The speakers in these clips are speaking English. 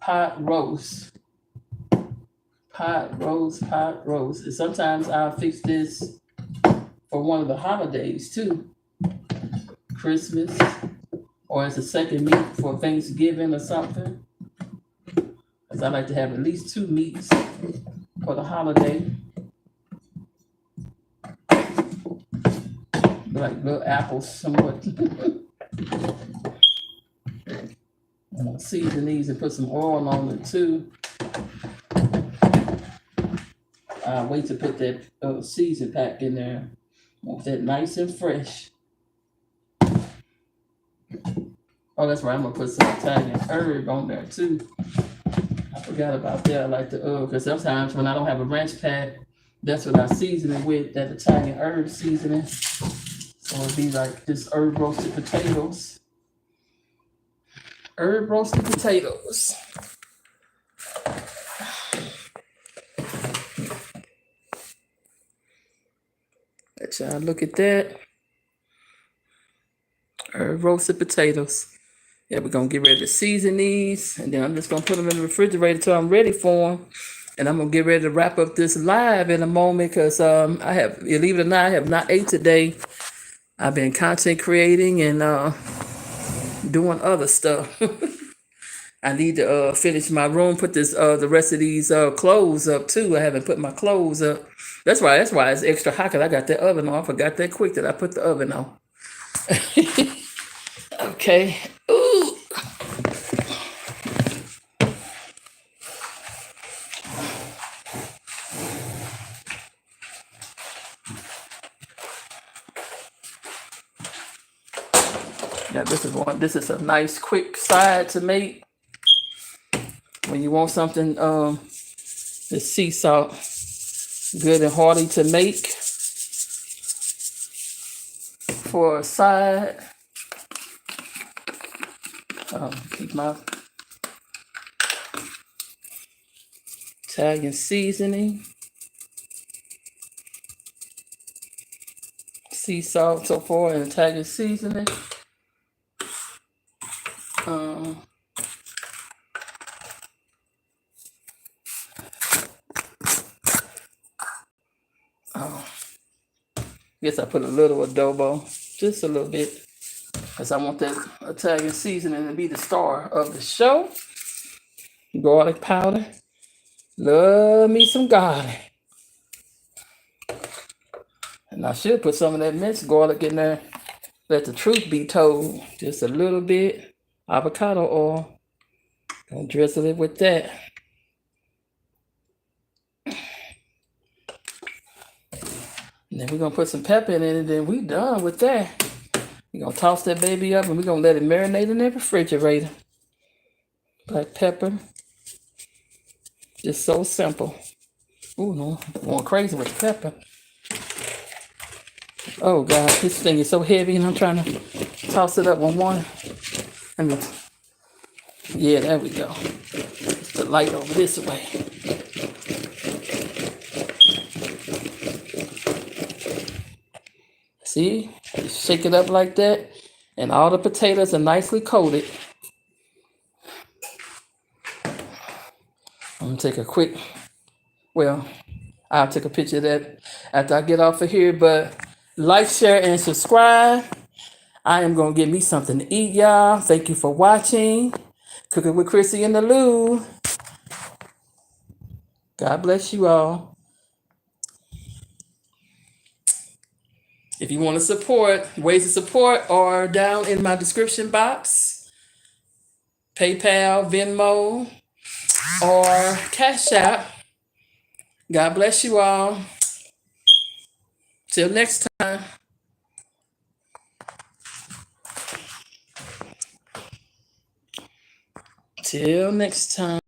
pot roast. Pot roast. And sometimes I'll fix this for one of the holidays too. Christmas, or as a second meat for Thanksgiving or something. Because I like to have at least 2 meats for the holiday. Like little apples somewhat. And I'll season these and put some oil on it too. I'll wait to put that season pack in there. Want that nice and fresh. Oh, that's right. I'm gonna put some Italian herb on there too. I forgot about that. I like the because sometimes when I don't have a ranch pack, that's what I season it with, that Italian herb seasoning. So it'd be like this herb roasted potatoes. Herb roasted potatoes. Let y'all look at that. Herb roasted potatoes. Yeah, we're gonna get ready to season these, and then I'm just gonna put them in the refrigerator till I'm ready for them. And I'm gonna get ready to wrap up this live in a moment because I have, believe it or not, I have not ate today. I've been content creating and doing other stuff. I need to finish my room, put this the rest of these clothes up too. I haven't put my clothes up. That's why it's extra hot, because I got that oven on. I forgot that quick that I put the oven on. Okay. Ooh. Yeah, this is a nice quick side to make when you want something the sea salt, good and hearty to make for a side. Keep my Italian seasoning, sea salt, so forth, and Italian seasoning. Guess I put a little adobo, just a little bit, because I want that Italian seasoning to be the star of the show. Garlic powder. Love me some garlic. And I should put some of that minced garlic in there. Let the truth be told. Just a little bit. Avocado oil. Gonna drizzle it with that. And then we're gonna put some pepper in it, and then we done with that. We're gonna toss that baby up, and we're gonna let it marinate in the refrigerator. Black pepper. Just so simple. Ooh, no, I'm going crazy with the pepper. Oh God, this thing is so heavy, and I'm trying to toss it up on one. Yeah, there we go. It's the light over this way. See, you shake it up like that, and all the potatoes are nicely coated. I'm gonna take a quick, well, I'll take a picture of that after I get off of here, but like, share, and subscribe. I am gonna get me something to eat, y'all. Thank you for watching. Cooking with Crissy and the Lou. God bless you all. If you want to support, ways to support are down in my description box. PayPal, Venmo, or CASHAPP. God bless you all. Till next time. Till next time.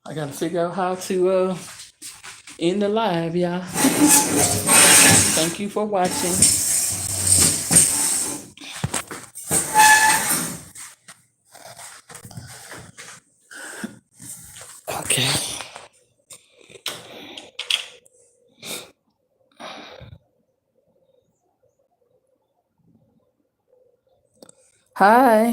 I gotta figure out how to end the live, y'all. Thank you for watching. Okay. Hi.